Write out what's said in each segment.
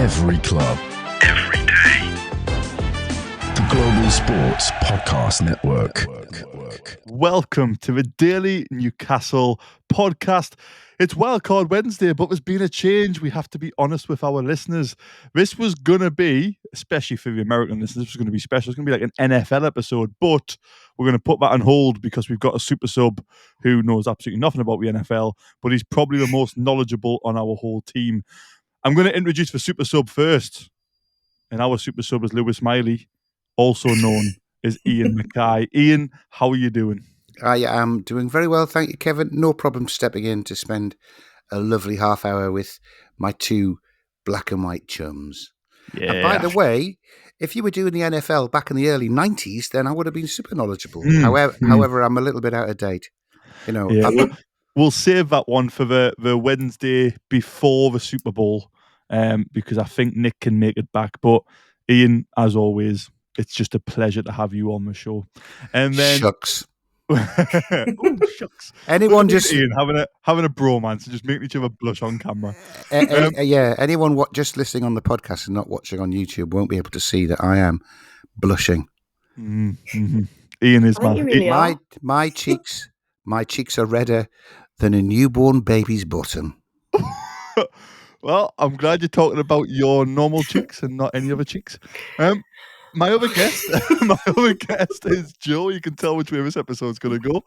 Every club. Every day. The Global Sports Podcast Network. Welcome to the Daily Newcastle podcast. It's Wildcard Wednesday, but there's been a change. We have to be honest with our listeners. This was going to be, especially for the American listeners, this was going to be special. It's going to be like an NFL episode, but we're going to put that on hold because we've got a super sub who knows absolutely nothing about the NFL, but he's probably the most knowledgeable on our whole team. I'm going to introduce the super sub first. And our super sub is Lewis Miley, also known as Ian Magpie. Ian, how are you doing? I am doing very well, thank you, Kevin. No problem stepping in to spend a lovely half hour with my two black and white chums. Yeah. And by the way, if you were doing the NFL back in the early 90s, then I would have been super knowledgeable. However, I'm a little bit out of date. You know, yeah, we'll save that one for the Wednesday before the Super Bowl because I think Nick can make it back. But Ian, as always, it's just a pleasure to have you on the show. And then Shucks. Ooh, shucks. Anyone just Ian having a bromance and just making each other blush on camera. Anyone just listening on the podcast and not watching on YouTube won't be able to see that I am blushing. Mm-hmm. Ian is my cheeks are redder than a newborn baby's bottom. Well, I'm glad you're talking about your normal cheeks and not any other cheeks. My other guest is Joe. You can tell which way this episode's going to go.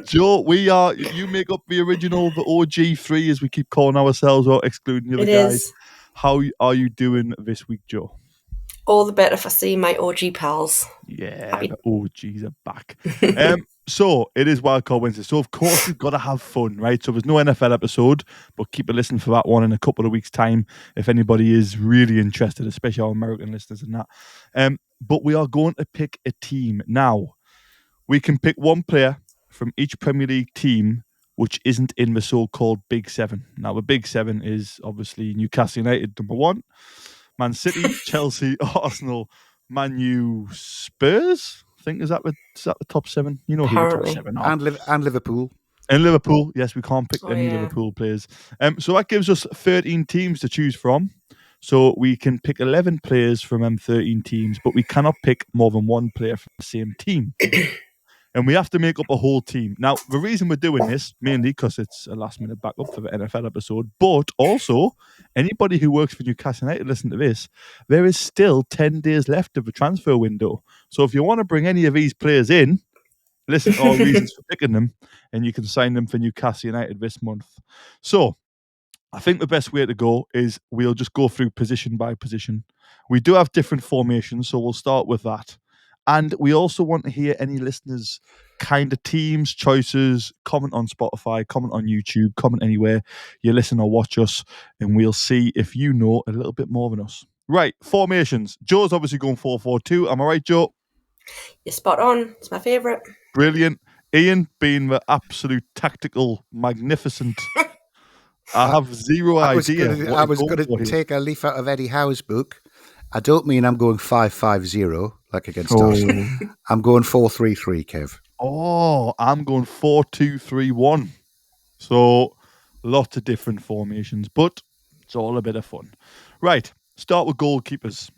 Joe, you make up the original, the OG3, as we keep calling ourselves, or excluding the other guys. How are you doing this week, Joe? All the better for seeing my OG pals. Yeah, the OGs are back. So it is Wildcard Wednesday. So of course we've got to have fun, right? So there's no NFL episode, but keep a listen for that one in a couple of weeks' time if anybody is really interested, especially our American listeners and that. But we are going to pick a team. Now, we can pick one player from each Premier League team which isn't in the so-called Big Seven. Now, the Big Seven is obviously Newcastle United, number one, Man City, Chelsea, Arsenal, Man U, Spurs. I think is that the top seven? You know who the top seven are. And Liverpool. And Liverpool, yes, we can't pick any Liverpool players. So that gives us 13 teams to choose from. So we can pick 11 players from them 13 teams, but we cannot pick more than one player from the same team. And we have to make up a whole team. Now, the reason we're doing this, mainly because it's a last-minute backup for the NFL episode, but also, anybody who works for Newcastle United, listen to this, there is still 10 days left of the transfer window. So if you want to bring any of these players in, listen to all reasons for picking them, and you can sign them for Newcastle United this month. So, I think the best way to go is we'll just go through position by position. We do have different formations, so we'll start with that. And we also want to hear any listeners' kind of teams, choices, comment on Spotify, comment on YouTube, comment anywhere you listen or watch us, and we'll see if you know a little bit more than us. Right, formations. Joe's obviously going 4-4-2. Am I right, Joe? You're spot on. It's my favourite. Brilliant. Ian being the absolute tactical, magnificent. I have zero idea. I was going to take a leaf out of Eddie Howe's book. I don't mean I'm going 5-5-0 like against Arsenal. I'm going 4-3-3, Kev. Oh, I'm going 4-2-3-1. So lots of different formations, but it's all a bit of fun. Right, start with goalkeepers.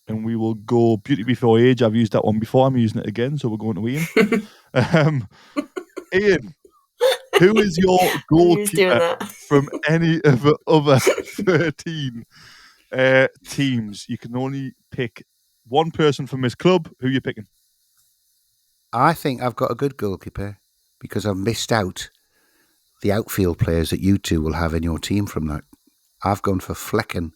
And we will go beauty before age. I've used that one before. I'm using it again, so we're going to Ian. Ian, who is your goalkeeper from any of the other 13 teams? You can only pick one person from this club. Who are you picking? I think I've got a good goalkeeper because I've missed out the outfield players that you two will have in your team from that. I've gone for Flecken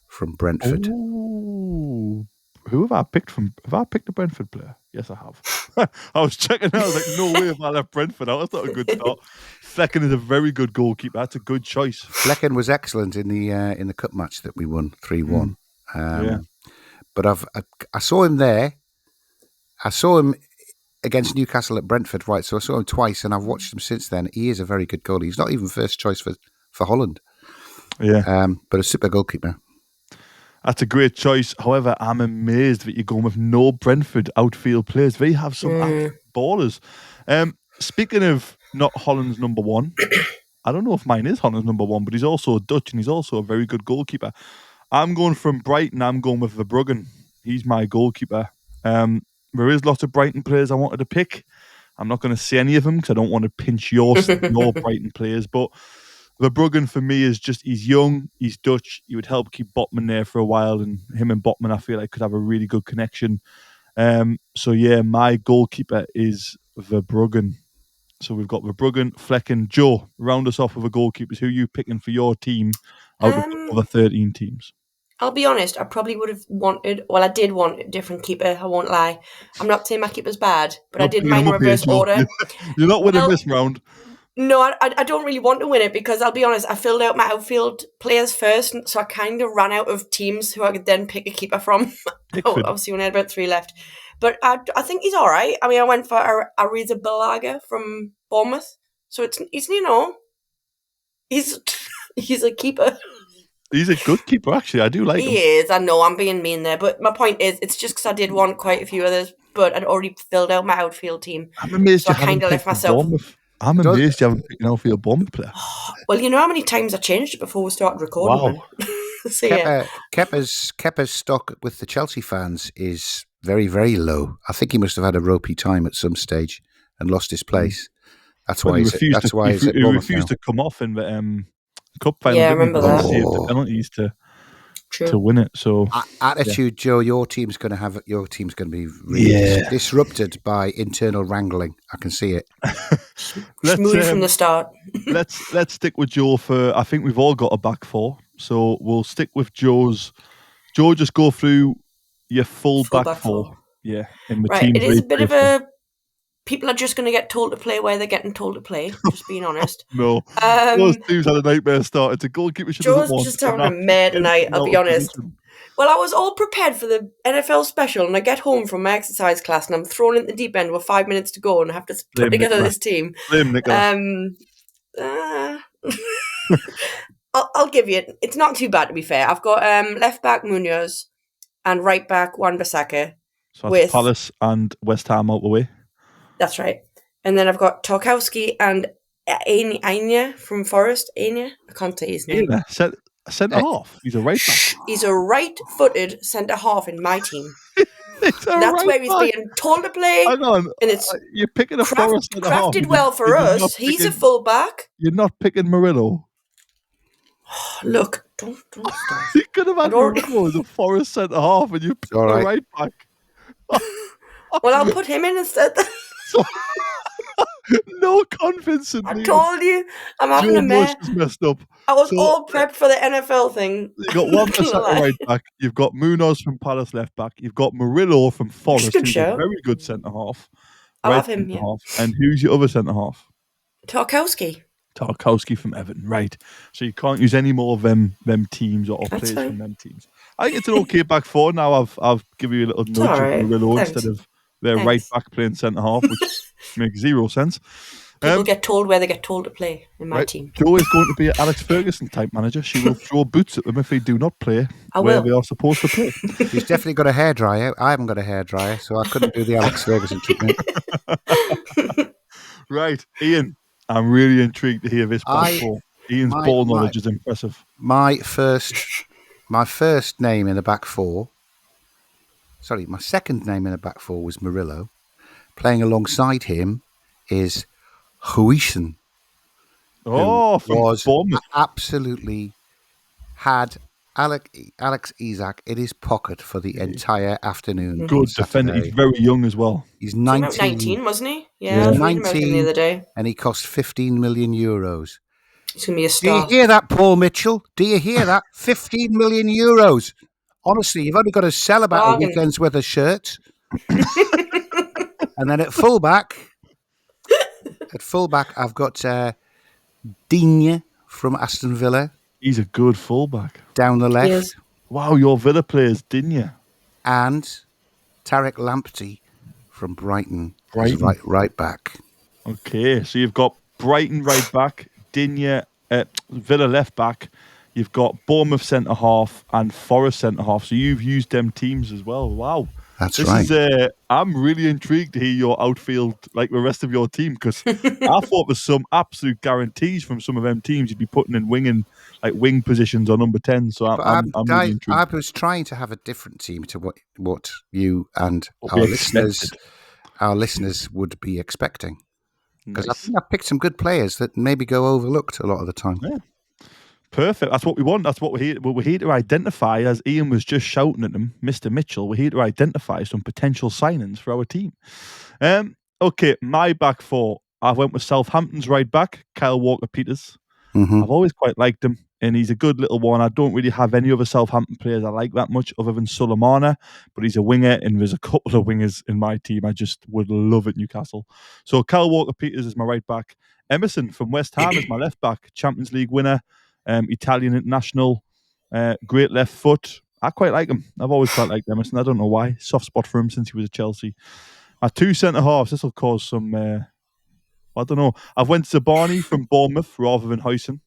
from Brentford. Ooh. Who have I picked from? Have I picked a Brentford player? Yes, I have. I was checking out. I was like, no way have I left Brentford out. That's not a good start. Flecken is a very good goalkeeper. That's a good choice. Flecken was excellent in the cup match that we won 3-1. But I saw him there. I saw him against Newcastle at Brentford, right? So I saw him twice, and I've watched him since then. He is a very good goalie. He's not even first choice for Holland. Yeah. But a super goalkeeper. That's a great choice. However, I'm amazed that you're going with no Brentford outfield players. They have some ballers. Speaking of not Holland's number one, I don't know if mine is Holland's number one, but he's also Dutch and he's also a very good goalkeeper. I'm going from Brighton. I'm going with Verbruggen. He's my goalkeeper. There is lots of Brighton players I wanted to pick. I'm not going to say any of them because I don't want to pinch your Brighton players. But Verbruggen for me is just, he's young, he's Dutch. He would help keep Botman there for a while, and him and Botman, I feel like, could have a really good connection. So yeah, my goalkeeper is Verbruggen. So we've got Verbruggen, Flecken, Joe. Round us off with a goalkeepers. Who are you picking for your team out of the other 13 teams? I'll be honest, I probably would have wanted, well, I did want a different keeper, I won't lie. I'm not saying my keeper's bad, but I did mine in reverse order. You're not winning this round. No, I don't really want to win it because I'll be honest, I filled out my outfield players first, so I kind of ran out of teams who I could then pick a keeper from. Obviously, when I had about 3 left. But I think he's all right. I mean, I went for Ariza Balaga from Bournemouth. So he's a keeper. He's a good keeper, actually. I do like him. He is. I know I'm being mean there. But my point is, it's just because I did want quite a few others, but I'd already filled out my outfield team. I'm amazed so I kind of left myself. I'm amazed you haven't picked an outfield Bournemouth player. Well, you know how many times I changed it before we started recording? Wow. So, yeah. Kepa's stock with the Chelsea fans is very, very low. I think he must have had a ropey time at some stage and lost his place. That's why he's refused to come off in the cup final. Yeah, I remember that. Saved the penalties to win it. So attitude, Joe. Your team's going to be really disrupted by internal wrangling. I can see it. Smooth from the start. let's stick with Joe for. I think we've all got a back four, so we'll stick with Joe's. Joe, just go through your full back four. Yeah, in the team. It is a bit of a. People are just going to get told to play where they're getting told to play, just being honest. No. Those teams had a nightmare start. It's a goalkeeper. Joe's just having a mad night, I'll be honest. Well, I was all prepared for the NFL special, and I get home from my exercise class, and I'm thrown in the deep end with 5 minutes to go, and I have to put together this team. I'll give you it. It's not too bad, to be fair. I've got left back Munoz and right back Wan-Bissaka. So that's Palace and West Ham out the way. That's right. And then I've got Tarkowski and Anya from Forest. Anya? I can't say his name. Centre half. He's a right back. He's a right-footed centre half in my team. That's right where he's being told to play. Hang on. And it's you're picking a Forest centre half. Crafted well for us. He's a full-back. You're not picking Murillo. Look, don't start. You could have had Murillo as a Forest centre half and you picked a right back. Well, I'll put him in instead. No confidence in me. I told you, I'm having a mess. Messed up. I was all prepped for the NFL thing. You've got Wan-Bissaka right back. You've got Munoz from Palace left back. You've got Murillo from Forest, who's a very good centre half. I love him. Yeah. And who's your other centre half? Tarkowski from Everton, right? So you can't use any more of them teams or players from them teams. I think it's an okay back four. Now I've given you a little nudge of Murillo instead of their right back playing centre half, which makes zero sense. People get told where they get told to play in my team. Joe is going to be an Alex Ferguson type manager. She will throw boots at them if they do not play where they are supposed to play. She's definitely got a hairdryer. I haven't got a hairdryer, so I couldn't do the Alex Ferguson treatment. Right, Ian. I'm really intrigued to hear this back four. Ian's ball knowledge is impressive. My first name in the back four. Sorry, my second name in the back four was Murillo. Playing alongside him is Huijsen. Oh, from Bournemouth. Absolutely had Alex Isak in his pocket for the entire afternoon. Good defender. He's very young as well. He's 19. He 19, wasn't he? Yeah, I was reading about him the other day. And he cost 15 million euros. He's going to be a star. Do you hear that, Paul Mitchell? Do you hear that? 15 million euros. Honestly, you've only got to sell about a weekend's worth of shirts. And then at fullback, I've got Digne from Aston Villa. He's a good fullback. Down the left. Wow, your Villa players, didn't you? And Tarek Lamptey from Brighton. Right back. Okay, so you've got Brighton right back, Digne Villa left back. You've got Bournemouth centre half and Forest centre half. So you've used them teams as well. Wow. That's right. I'm really intrigued to hear your outfield, like the rest of your team, because I thought there's some absolute guarantees from some of them teams you'd be putting in winging, like wing positions or number 10. So I'm really intrigued. I was trying to have a different team to what you and What we expected. our listeners would be expecting. Because I Nice. think I picked some good players that maybe go overlooked a lot of the time. Yeah. Perfect. That's what we want. That's what we're here. We're here to identify, as Ian was just shouting at them, Mr. Mitchell. We're here to identify some potential signings for our team. Okay, my back four. I went with Southampton's right back, Kyle Walker-Peters. Mm-hmm. I've always quite liked him, and he's a good little one. I don't really have any other Southampton players I like that much other than Sulemana, but he's a winger, and there's a couple of wingers in my team I just would love at Newcastle. So Kyle Walker-Peters is my right back. Emerson from West Ham is my left back, Champions League winner, Italian international, great left foot. I quite like him. I've always quite liked Emerson. I don't know why. Soft spot for him since he was at Chelsea. My two centre-halves, this will cause some... I don't know. I've went Zabani from Bournemouth rather than Huyson.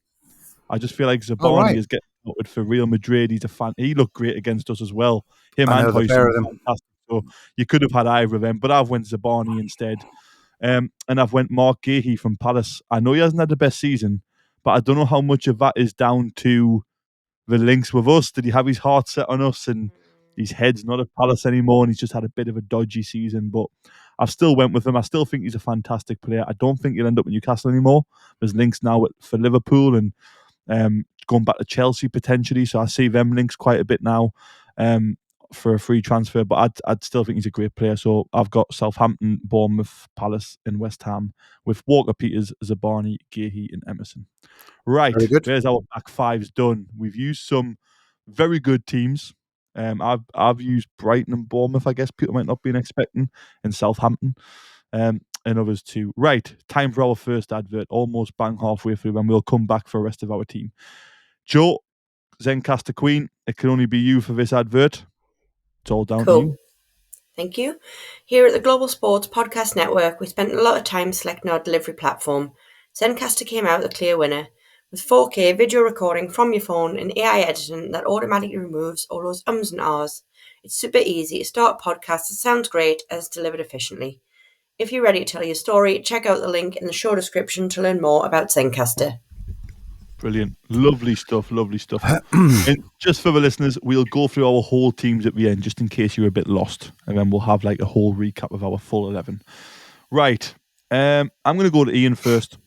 I just feel like Zabani is getting voted for Real Madrid. He's a fan. He looked great against us as well. Him and Huyson, fantastic. So you could have had either of them, but I've went Zabani instead. And I've went Mark Gahey from Palace. I know he hasn't had the best season, but I don't know how much of that is down to the links with us. Did he have his heart set on us and his head's not at Palace anymore and he's just had a bit of a dodgy season? But I've still went with him. I still think he's a fantastic player. I don't think he'll end up in Newcastle anymore. There's links now for Liverpool and going back to Chelsea potentially. So I see them links quite a bit now for a free transfer. But I'd still think he's a great player. So I've got Southampton, Bournemouth, Palace and West Ham with Walker-Peters, Zabani, Gahey and Emerson. Right, there's our back fives done. We've used some very good teams. I've used Brighton and Bournemouth, I guess people might not be expecting, and Southampton, and others too. Right, time for our first advert, almost bang halfway through, and we'll come back for the rest of our team. Joe, Zencaster Queen, it can only be you for this advert. It's all down to you. Thank you. Here at the Global Sports Podcast Network, we spent a lot of time selecting our delivery platform. Zencaster came out the clear winner, with 4K video recording from your phone and AI editing that automatically removes all those ums and ahs. It's super easy to start a podcast that sounds great and is delivered efficiently. If you're ready to tell your story, check out the link in the show description to learn more about Zencaster. Brilliant. Lovely stuff, lovely stuff. And just for the listeners, we'll go through our whole teams at the end, just in case you're a bit lost. And then we'll have like a whole recap of our full 11. Right. I'm going to go to Ian first.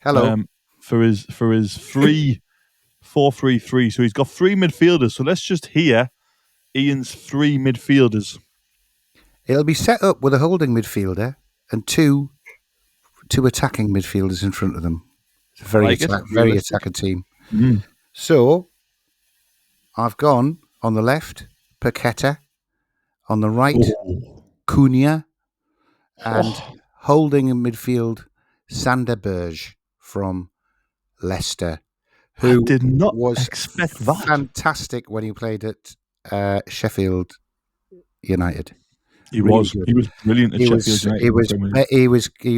Hello. For his 3-4-3-3. So he's got three midfielders. So let's just hear Ian's three midfielders. It'll be set up with a holding midfielder and two attacking midfielders in front of them. It's a very attacking team. Mm. So I've gone on the left, Paqueta, on the right, Cunha, and holding in midfield, Sander Berge from Leicester, who did not was expect that. Fantastic when he played at Sheffield United. He was brilliant at Sheffield United. He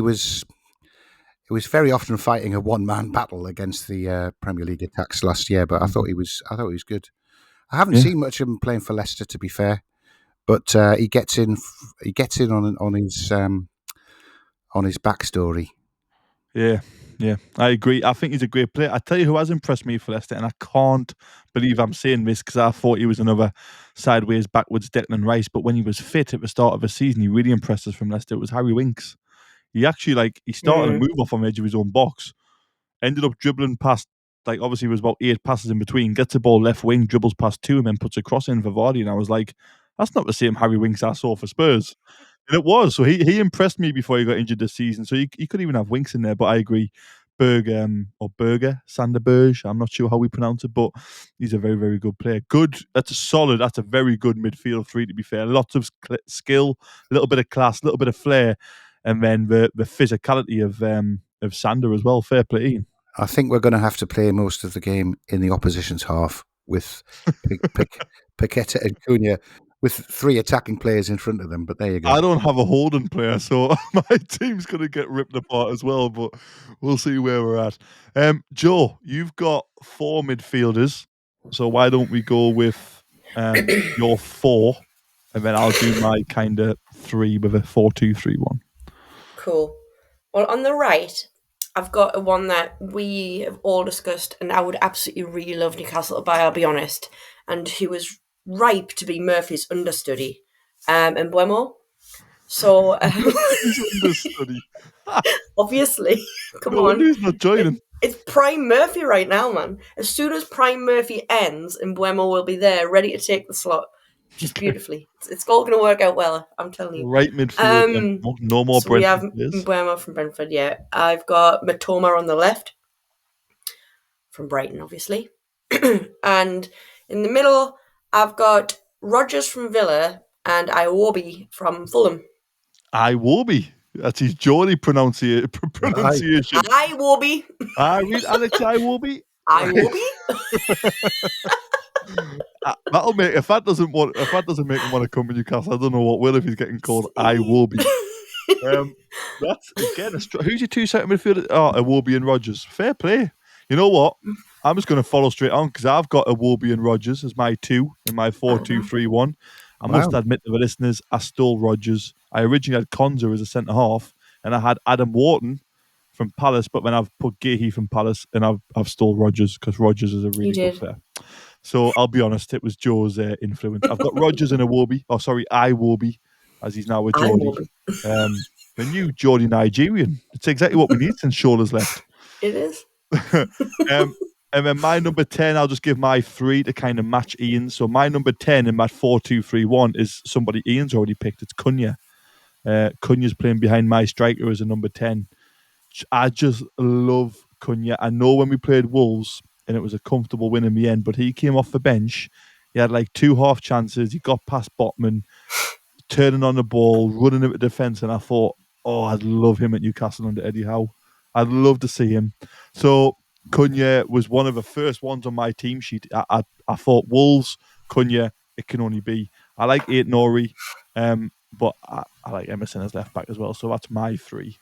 was very often fighting a one-man battle against the Premier League attacks last year, but I thought he was good. I haven't seen much of him playing for Leicester, to be fair, but he gets in on his backstory. Yeah, I agree. I think he's a great player. I tell you who has impressed me for Leicester, and I can't believe I'm saying this because I thought he was another sideways, backwards Declan Rice, but when he was fit at the start of the season, he really impressed us from Leicester. It was Harry Winks. He actually, he started a move off on the edge of his own box, ended up dribbling past, obviously there was about 8 passes in between, gets the ball left wing, dribbles past 2, and then puts a cross in for Vardy, and I was like, that's not the same Harry Winks I saw for Spurs. And it was. So he impressed me before he got injured this season. So he could even have Winks in there, but I agree. Sander Berge, I'm not sure how we pronounce it, but he's a very, very good player. Good. That's a very good midfield three, to be fair. Lots of skill, a little bit of class, a little bit of flair, and then the physicality of Sander as well. Fair play, Ian. I think we're going to have to play most of the game in the opposition's half with Paqueta and Cunha, with 3 attacking players in front of them, but there you go. I don't have a holding player, so my team's going to get ripped apart as well, but we'll see where we're at. Joe, you've got 4 midfielders, so why don't we go with your 4, and then I'll do my kind of 3 with a 4-2-3-1. Cool. Well, on the right, I've got one that we have all discussed, and I would absolutely really love Newcastle to buy, I'll be honest, and who was ripe to be Murphy's understudy, and Buemo. So, He's understudy. obviously, come No wonder on. he's not joining. It's Prime Murphy right now, man. As soon as Prime Murphy ends, and Buemo will be there, ready to take the slot, just beautifully. It's all going to work out well, I'm telling you. Right midfield. No more So we have Brentford players. Buemo from Brentford, yeah. I've got Matoma on the left, from Brighton, obviously. And in the middle, I've got Rodgers from Villa and Iwobi from Fulham. Iwobi. That's his Geordie pronunciation. Iwobi. I read Alex Iwobi. Iwobi. That'll make if that doesn't make him want to come to Newcastle, I don't know what will if he's getting called Iwobi. That's again who's your two centre midfielders? Oh, Iwobi and Rodgers. Fair play. You know what? I'm just going to follow straight on because I've got Iwobi and Rodgers as my two in my 4-2-3-1. I must admit to the listeners, I stole Rodgers. I originally had Konza as a centre half, and I had Adam Wharton from Palace, but then I've put Gahey from Palace, and I've stole Rodgers because Rodgers is a really good player. So I'll be honest, it was Joe's influence. I've got Rodgers and Iwobi, as he's now a Geordie. The new Geordie Nigerian. It's exactly what we need since Shola's left. It is. And then my number 10, I'll just give my 3 to kind of match Ian's. So my number 10 in my 4-2-3-1 is somebody Ian's already picked. It's Cunha. Cunha's playing behind my striker as a number 10. I just love Cunha. I know when we played Wolves, and it was a comfortable win in the end, but he came off the bench. He had like 2 half chances. He got past Botman, turning on the ball, running into defence, and I thought, I'd love him at Newcastle under Eddie Howe. I'd love to see him. So Cunha was one of the first ones on my team sheet. I thought Wolves, Cunha, it can only be. I like Aït-Nouri, but I like Emerson as left back as well. So that's my 3.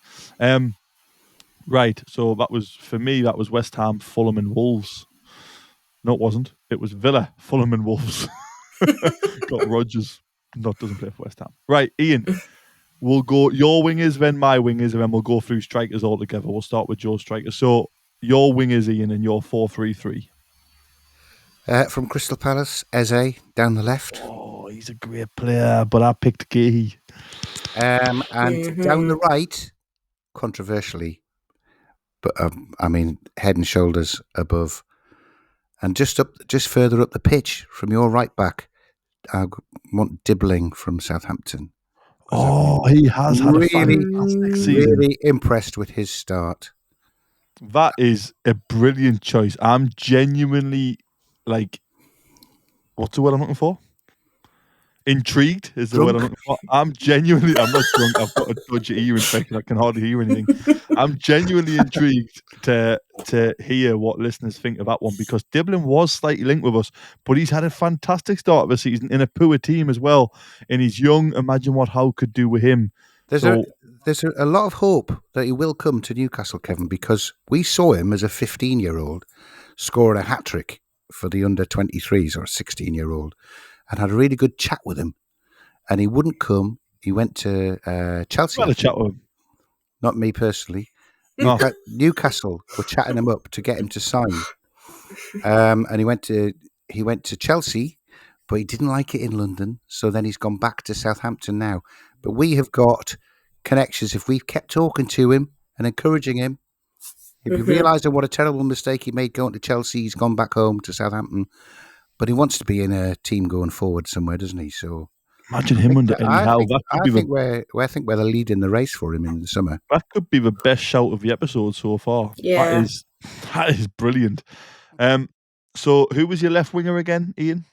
Right, so that was, for me, that was West Ham, Fulham and Wolves. No, it wasn't. It was Villa, Fulham and Wolves. Got Rodgers. Doesn't play for West Ham. Right, Ian, we'll go your wingers, then my wingers, and then we'll go through strikers all together. We'll start with Joe's strikers. So your wingers, Ian, and your 4-3-3. From Crystal Palace, Eze, down the left. Oh, he's a great player, but I picked Gahey. And down the right, controversially, but I mean, head and shoulders above, and just further up the pitch from your right back, I want Dibbling from Southampton. He has had a fantastic season. Really impressed with his start. That is a brilliant choice. I'm genuinely what's the word I'm looking for? Intrigued is the word I'm looking for. I'm not drunk. I've got a dodgy ear infection. I can hardly hear anything. I'm genuinely intrigued to hear what listeners think of that one, because Dibbling was slightly linked with us, but he's had a fantastic start of the season in a poor team as well. And he's young. Imagine what Howe could do with him. There's a lot of hope that he will come to Newcastle, Kevin, because we saw him as a 15-year-old scoring a hat-trick for the under-23s, or a 16-year-old, and had a really good chat with him. And he wouldn't come. He went to Chelsea. Had a chat with him. Not me personally. No. Newcastle were chatting him up to get him to sign. And he went to Chelsea, but he didn't like it in London. So then he's gone back to Southampton now. But we have got connections. If we've kept talking to him and encouraging him, if you realising what a terrible mistake he made going to Chelsea, he's gone back home to Southampton. But he wants to be in a team going forward somewhere, doesn't he? So imagine him under Eddie Howe. I think we're the lead in the race for him in the summer. That could be the best shout of the episode so far. Yeah, that is brilliant. So who was your left winger again, Ian?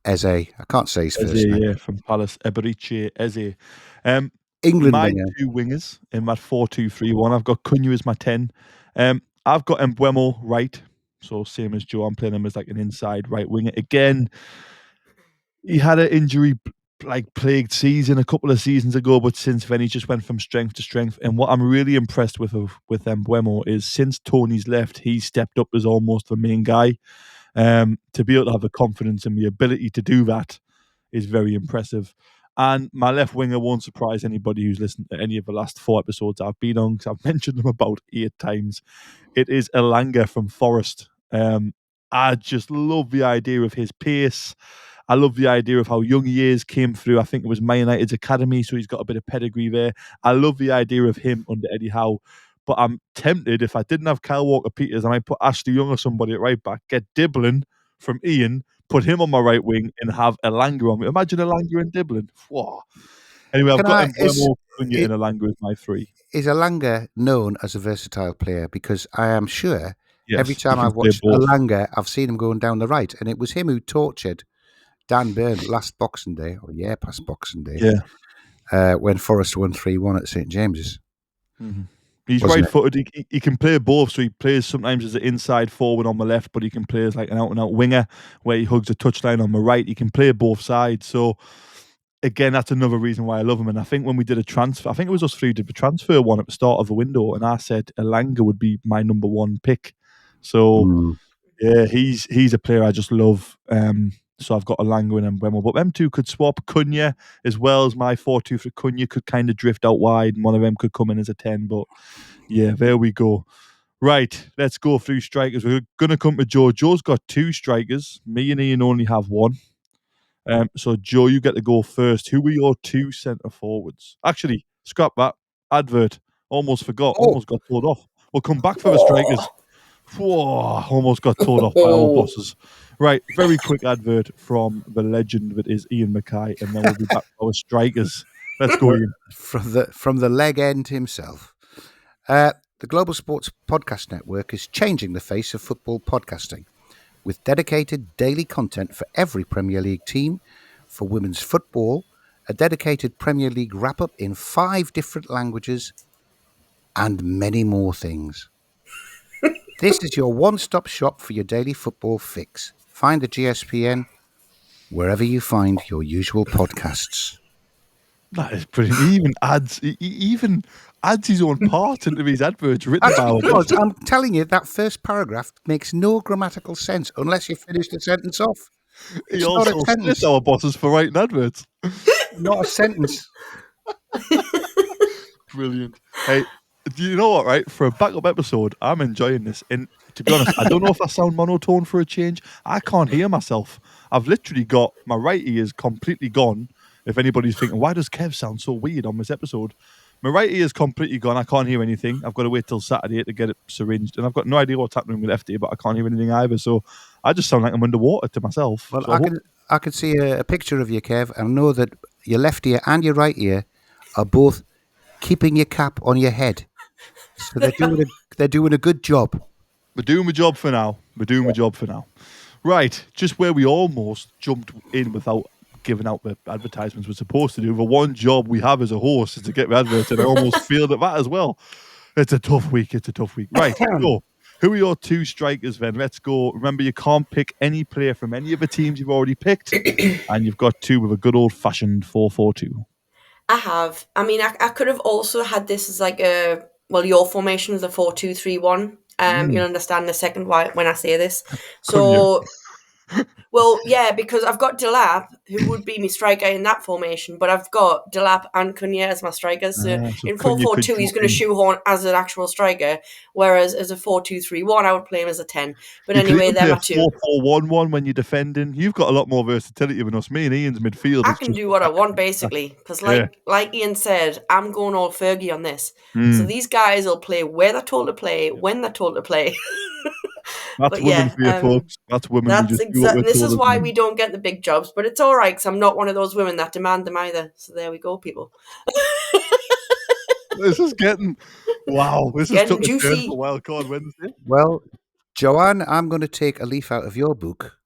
Eze. I can't say his first name. Yeah, from Palace, Eberiche Eze. England my winger. 2 wingers in my 4-2-3-1. I've got Cunha as my 10. I've got Mbeumo right. So same as Joe, I'm playing him as like an inside right winger. Again, he had an injury plagued season a couple of seasons ago, but since then he just went from strength to strength. And what I'm really impressed with Mbeumo is since Tony's left, he's stepped up as almost the main guy. To be able to have the confidence and the ability to do that is very impressive. And my left winger won't surprise anybody who's listened to any of the last 4 episodes I've been on, because I've mentioned them about 8 times. It is Elanga from Forest. I just love the idea of his pace. I love the idea of how young he is, came through, I think it was Man United's academy, so he's got a bit of pedigree there. I love the idea of him under Eddie Howe. But I'm tempted, if I didn't have Kyle Walker-Peters, I might put Ashley Young or somebody at right back, get Diblin from Ian, put him on my right wing, and have Elanga on me. Imagine Elanga and Diblin. Whoa. Anyway, I've got Mbeumo, Cunha, and Elanga as my 3. Is Elanga known as a versatile player? Because I am sure every Yes, time I've watched Elanga, I've seen him going down the right. And it was him who tortured Dan Burn last Boxing Day, or past Boxing Day, when Forest won 3-1 at St James's. Mm-hmm. He's right-footed. He can play both, so he plays sometimes as an inside forward on the left, but he can play as like an out-and-out winger where he hugs a touchline on the right. He can play both sides. So, again, that's another reason why I love him. And I think when we did a transfer, I think it was us 3 did the transfer one at the start of the window, and I said Elanga would be my number 1 pick. So, yeah, he's a player I just love. So I've got Elanga and Mbeumo. But them 2 could swap. Cunha as well as my 4-2 for Cunha could kind of drift out wide, and one of them could come in as a 10. But yeah, there we go. Right, let's go through strikers. We're going to come to Joe. Joe's got 2 strikers. Me and Ian only have 1. So Joe, you get to go first. Who were your 2 centre forwards? Actually, scrap that. Advert. Almost forgot. Almost got told off. We'll come back for the strikers. Whoa, almost got told off by our bosses. Right, very quick advert from the legend that is Ian Mackay, and then we'll be back to our strikers. Let's go, Ian. From the leg end himself. The Global Sports Podcast Network is changing the face of football podcasting, with dedicated daily content for every Premier League team, for women's football, a dedicated Premier League wrap-up in 5 different languages, and many more things. This is your one-stop shop for your daily football fix. Find the GSPN wherever you find your usual podcasts. That is brilliant. He even adds his own part into his adverts written about it. I'm telling you, that first paragraph makes no grammatical sense unless you finish the sentence off. He also says our bosses for writing adverts. Not a sentence. Brilliant. Hey, do you know what, right? For a backup episode, I'm enjoying this. And to be honest, I don't know if I sound monotone for a change. I can't hear myself. I've literally got my right ear's completely gone. If anybody's thinking, why does Kev sound so weird on this episode? My right ear's completely gone. I can't hear anything. I've got to wait till Saturday to get it syringed. And I've got no idea what's happening with left ear, but I can't hear anything either. So I just sound like I'm underwater to myself. Well, so I can see a picture of you, Kev, and know that your left ear and your right ear are both keeping your cap on your head. So they're doing a good job. We're doing the job for now. Right, just where we almost jumped in without giving out the advertisements we're supposed to do. The one job we have as a host is to get the adverts, and I almost failed at that as well. It's a tough week. Right, so who are your 2 strikers then? Let's go. Remember, you can't pick any player from any of the teams you've already picked, and you've got 2 with a good old-fashioned 4-4-2. I have. I mean, I could have also had this as like your formation is a 4-2-3-1. You'll understand in a second why when I say this. So, well, yeah, because I've got Delap, who would be my striker in that formation, but I've got Delap and Cunha as my strikers. So in 4-4-2, he's going to shoehorn as an actual striker, whereas as a 4-2-3-1, I would play him as a 10. But anyway, they're my 2. 4-4-1-1 when you're defending. You've got a lot more versatility than us. Me and Ian's midfield. I can do what I want, basically, because like Ian said, I'm going all Fergie on this. So these guys will play where they're told to play, when they're told to play. That's women for you, folks. That's women. That's exactly. This is why we don't get the big jobs, but it's all right because I'm not one of those women that demand them either. So there we go, people. This is getting juicy. For Wildcard Wednesday. Well, Joanne, I'm going to take a leaf out of your book,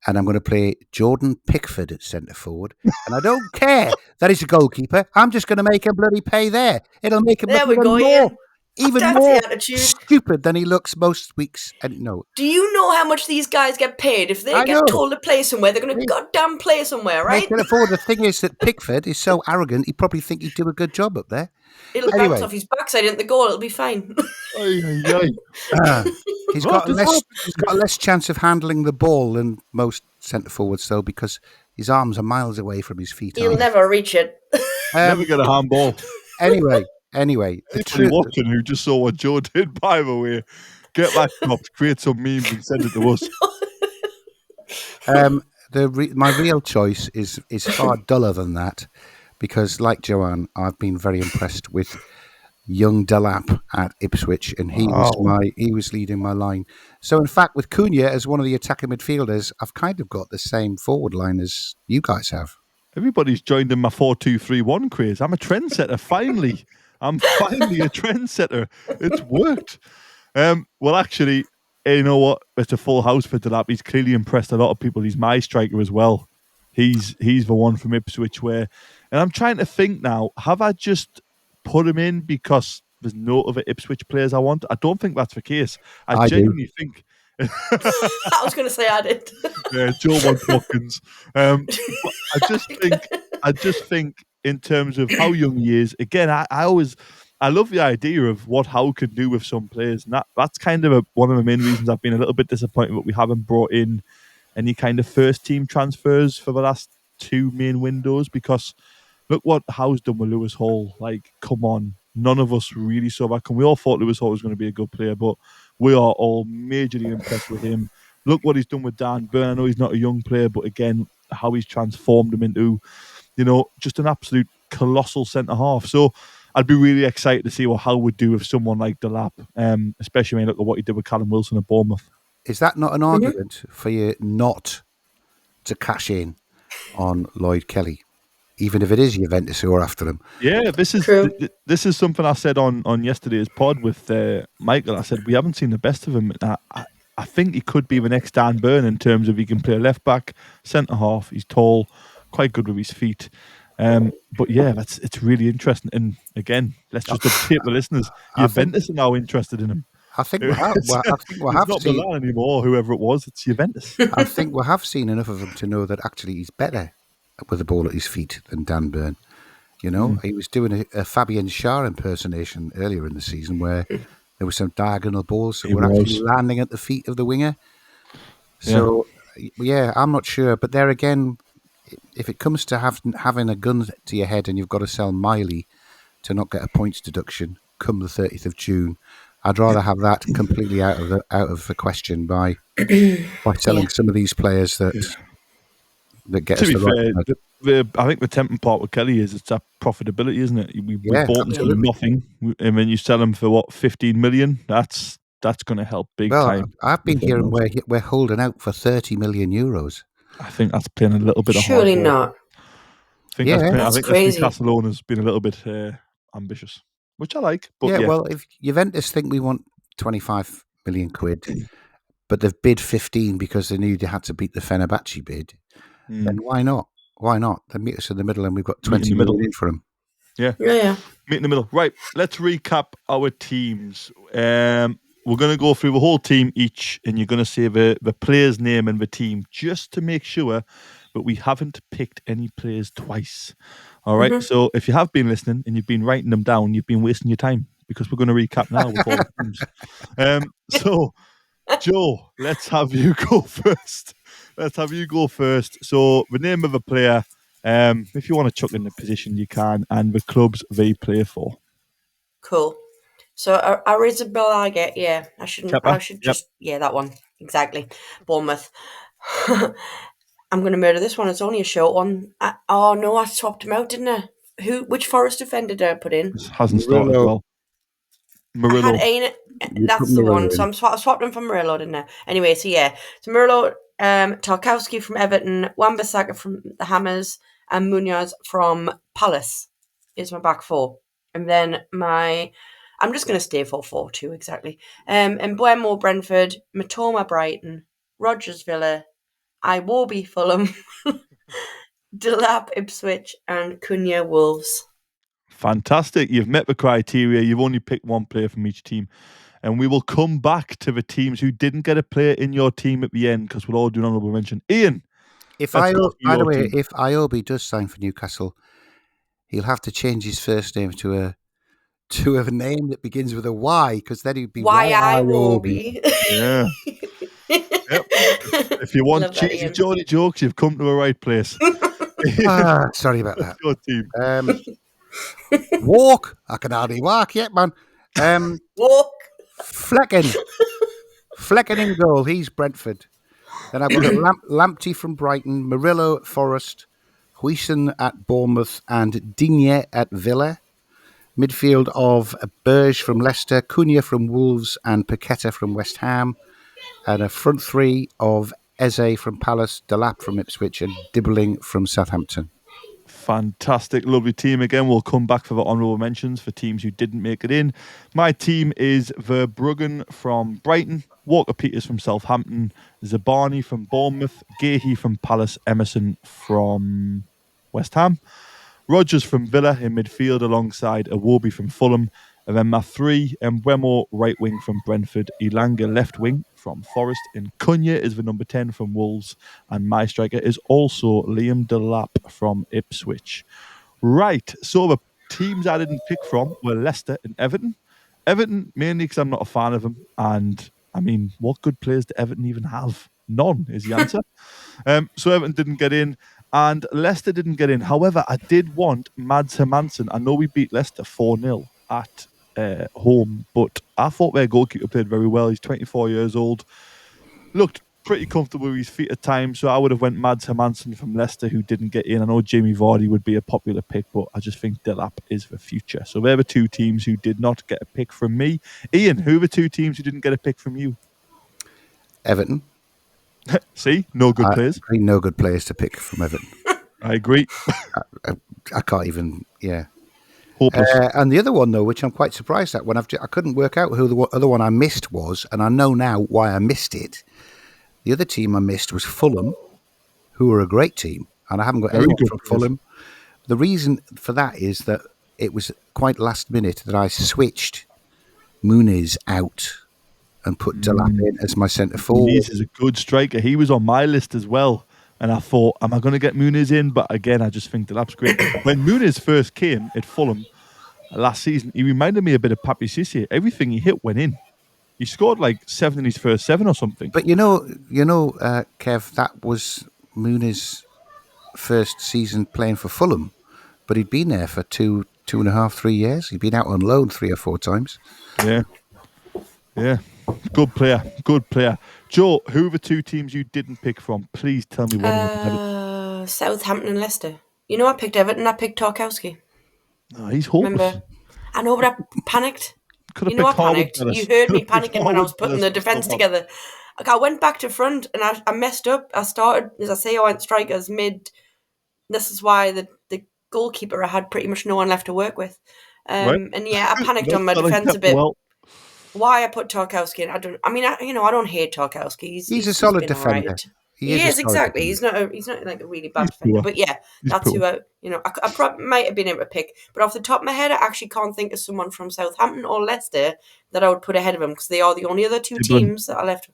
and I'm going to play Jordan Pickford at centre forward. And I don't care that he's a goalkeeper. I'm just going to make him bloody pay there. It'll make him even more stupid than he looks most weeks. And no. Do you know how much these guys get paid? If they get told to play somewhere, they're going to goddamn play somewhere, right? They can afford. The thing is that Pickford is so arrogant, he'd probably think he'd do a good job up there. It'll bounce off his backside into the goal. It'll be fine. He's got less chance of handling the ball than most centre forwards, though, because His arms are miles away from his feet. He'll never reach it. Never get a handball. Anyway, Anybody watching who just saw what Joe did, by the way, get that cropped, create some memes and send it to us. My real choice is far duller than that, because like Joanne, I've been very impressed with young Delap at Ipswich, and he was leading my line. So in fact, with Cunha as one of the attacking midfielders, I've kind of got the same forward line as you guys have. Everybody's joined in my 4-2-3-1 craze. I'm a trendsetter. Finally, I'm finally a trendsetter. It's worked. Well, actually, you know what? It's a full house for Delap. He's clearly impressed a lot of people. He's my striker as well. He's the one from Ipswich and I'm trying to think now, have I just put him in because there's no other Ipswich players I want? I don't think that's the case. I genuinely think... I was going to say I did. Yeah, Joe wants Watkins. I just think in terms of how young he is, again, I love the idea of what Howe can do with some players, and that's kind of one of the main reasons I've been a little bit disappointed that we haven't brought in any kind of first team transfers for the last two main windows, because look what Howe's done with Lewis Hall. Like, come on, none of us really saw that. We all thought Lewis Hall was going to be a good player, but we are all majorly impressed with him. Look what he's done with Dan Burn. I know he's not a young player, but again, how he's transformed him into, just an absolute colossal centre-half. So I'd be really excited to see what Howe would do with someone like Delap, especially when you look at what he did with Callum Wilson at Bournemouth. Is that not an argument for you not to cash in on Lloyd Kelly, even if it is Juventus who are after him? Yeah, this is something I said on yesterday's pod with Michael. I said we haven't seen the best of him. I think he could be the next Dan Burn in terms of he can play left back, centre half. He's tall, quite good with his feet. But yeah, it's really interesting. And again, let's just update the listeners. Juventus are now interested in him. I think we have. I think we have not seen Milan anymore. Whoever it was, it's Juventus. I think we have seen enough of him to know that actually he's better with the ball at his feet than Dan Burn. He was doing a Fabian Schär impersonation earlier in the season where there were some diagonal balls that were actually landing at the feet of the winger. So, yeah, I'm not sure. But there again, if it comes to having a gun to your head and you've got to sell Miley to not get a points deduction come the 30th of June, I'd rather have that completely out of the question by selling some of these players that get us the right. I think the tempting part with Kelly is it's that profitability, isn't it? We bought him for nothing, and when you sell him for 15 million, that's going to help big time. I've been hearing we're holding out for 30 million euros. I think that's playing a little bit. Surely not. I think crazy. Barcelona's been a little bit ambitious, which I like. But well, if Juventus think we want 25 million quid, but they've bid 15 because they knew they had to beat the Fenerbahce bid, then why not? Why not? They meet us in the middle and we've got 20 million in for them. Yeah. Meet in the middle. Right, let's recap our teams. We're going to go through the whole team each, and you're going to say the player's name and the team, just to make sure that we haven't picked any players twice. All right, So if you have been listening and you've been writing them down, you've been wasting your time, because we're going to recap now with all the teams. So, Joe, let's have you go first. So the name of the player, if you want to chuck in the position, you can, and the clubs they play for. Cool. So Arrizabalaga, yeah, I should just that one exactly. Bournemouth. I'm going to murder this one. It's only a short one. I swapped him out, didn't I? Which Forest defender did I put in? This hasn't started well. Murillo. That's the one. So I swapped him for Murillo, didn't I? Anyway, so Murillo, Tarkowski from Everton, Wan-Bissaka from the Hammers, and Munoz from Palace is my back four. And then I'm just going to stay 4-4-2 exactly. And Mbeumo Brentford, Matoma Brighton, Rogers Villa, Iwobi Fulham, Delap Ipswich, and Cunha Wolves. Fantastic. You've met the criteria. You've only picked one player from each team. And we will come back to the teams who didn't get a player in your team at the end, because we'll all do an honourable mention. Ian. By the way, if Iwobi does sign for Newcastle, he'll have to change his first name to a name that begins with a Y, because then he'd be Iwobi. Yeah. Yep. If you want cheesy Geordie jokes, you've come to the right place. Sorry about that. Your team. Walk. I can hardly walk yet, man. Walk. Flecken in goal. He's Brentford. Then I've got Lamptey from Brighton, Murillo at Forest, Huijsen at Bournemouth, and Digne at Villa. Midfield of Berge from Leicester, Cunha from Wolves, and Paqueta from West Ham. And a front three of Eze from Palace, Delap from Ipswich, and Dibbling from Southampton. Fantastic, lovely team again. We'll come back for the honourable mentions for teams who didn't make it in. My team is Verbruggen from Brighton, Walker Peters from Southampton, Zabani from Bournemouth, Gahey from Palace, Emerson from West Ham, Rodgers from Villa in midfield alongside Iwobi from Fulham, and then my three, Mbeumo right wing from Brentford, Elanga left wing from Forest, and Cunha is the number 10 from Wolves, and my striker is also Liam Delap from Ipswich. Right, so the teams I didn't pick from were Leicester and Everton. Everton mainly because I'm not a fan of them, and I mean, what good players do Everton even have? None is the answer. So Everton didn't get in, and Leicester didn't get in. However, I did want Mads Hermansen. I know we beat Leicester 4-0 at home, but I thought their goalkeeper played very well. He's 24 years old, looked pretty comfortable with his feet at times, so I would have went Mads Hermansen from Leicester, who didn't get in. I know Jamie Vardy would be a popular pick, but I just think Delap is the future. So they're the two teams who did not get a pick from me. Ian, who are the two teams who didn't get a pick from you? Everton. See, no good players. No good players to pick from Everton. I agree. I can't even, yeah. Hopeless. And the other one, though, which I'm quite surprised at, I couldn't work out who the other one I missed was, and I know now why I missed it. The other team I missed was Fulham, who are a great team, and I haven't got anyone from Fulham. The reason for that is that it was quite last minute that I switched Muniz out and put Delap in as my centre forward. Muniz is a good striker. He was on my list as well. And I thought, am I going to get Muniz in? But again, I just think Delap's great. When Muniz first came at Fulham last season, he reminded me a bit of Papi Cissé. Everything he hit went in. He scored like 7 in his first 7 or something. But you know, Kev, that was Muniz's first season playing for Fulham. But he'd been there for 2.5, 3 years. He'd been out on loan 3 or 4 times. Yeah. Good player. Joe, who are the two teams you didn't pick from? Please tell me one of them. Southampton and Leicester. You know, I picked Everton. I picked Tarkowski. Oh, he's hopeless. Remember? I know, but I panicked. You know, I panicked. You heard me panicking when I was putting the defence together. Like, I went back to front and I messed up. I started, as I say, I went strikers mid. This is why the goalkeeper I had pretty much no one left to work with. And yeah, I panicked on my defence a bit. Well. Why I put Tarkowski in, I don't hate Tarkowski. He's a solid defender. Right. He is exactly. He's not like a really bad defender. But yeah, that's who I probably might have been able to pick. But off the top of my head, I actually can't think of someone from Southampton or Leicester that I would put ahead of him because they are the only other two teams that I left.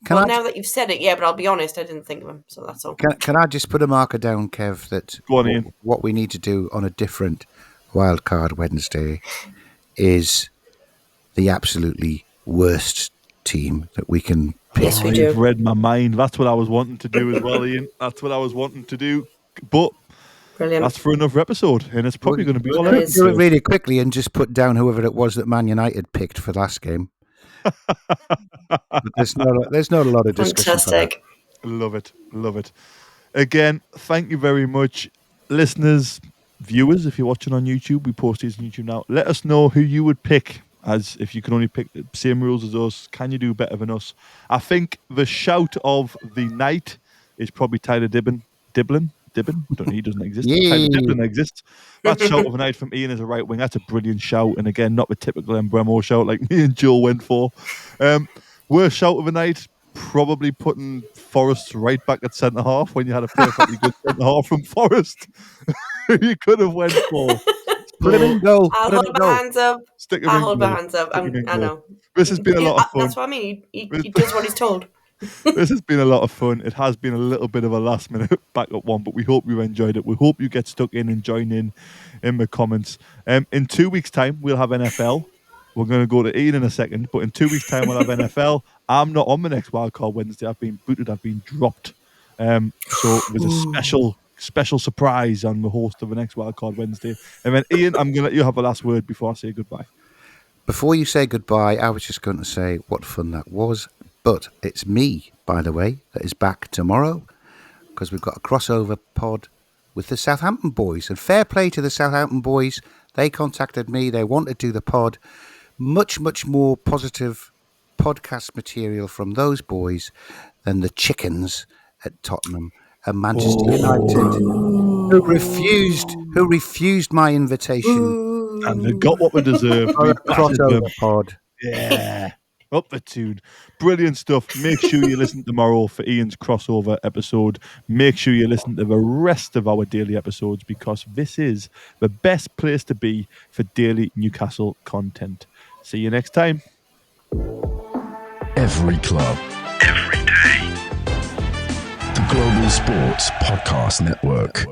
Now that you've said it, yeah, but I'll be honest, I didn't think of him, so that's all. Can I just put a marker down, Kev, that what we need to do on a different Wildcard Wednesday is the absolutely worst team that we can pick. Yes, we do. You've read my mind. That's what I was wanting to do as well, Ian. That's what I was wanting to do. But brilliant. That's for another episode, and it's probably going to be all right. Do it really quickly and just put down whoever it was that Man United picked for last game. There's not a lot of discussion. Fantastic. Love it. Again, thank you very much, listeners, viewers. If you're watching on YouTube, we post these on YouTube now. Let us know who you would pick. As if you can only pick the same rules as us, can you do better than us? I think the shout of the night is probably Tyler Dibbin. Diblin? I don't know, he doesn't exist. Tyler Diblin exists. That shout of the night from Ian as a right wing, that's a brilliant shout. And again, not the typical Mbeumo shout like me and Joe went for. Worst shout of the night, probably putting Forest right back at centre half when you had a perfectly good centre half from Forest. You could have went for. Put him in goal. I'll hold my hands up. I know. This has been a lot of fun. That's what I mean. He does what he's told. This has been a lot of fun. It has been a little bit of a last minute backup one, but we hope you enjoyed it. We hope you get stuck in and join in the comments. In 2 weeks' time, we'll have NFL. We're going to go to Ian in a second, but in 2 weeks' time, we'll have NFL. I'm not on the next Wildcard Wednesday. I've been booted. I've been dropped. So it was a special surprise on the host of the next Wildcard Wednesday. And then, Ian, I'm going to let you have a last word before I say goodbye. Before you say goodbye, I was just going to say what fun that was. But it's me, by the way, that is back tomorrow, because we've got a crossover pod with the Southampton boys. And fair play to the Southampton boys. They contacted me. They wanted to do the pod. Much, much more positive podcast material from those boys than the chickens at Tottenham and Manchester United, who refused my invitation. And they got what they deserved. For a crossover pod. Yeah. Up the tune. Brilliant stuff. Make sure you listen tomorrow for Ian's crossover episode. Make sure you listen to the rest of our daily episodes, because this is the best place to be for daily Newcastle content. See you next time. Every club, every day. The Global Sports Podcast Network.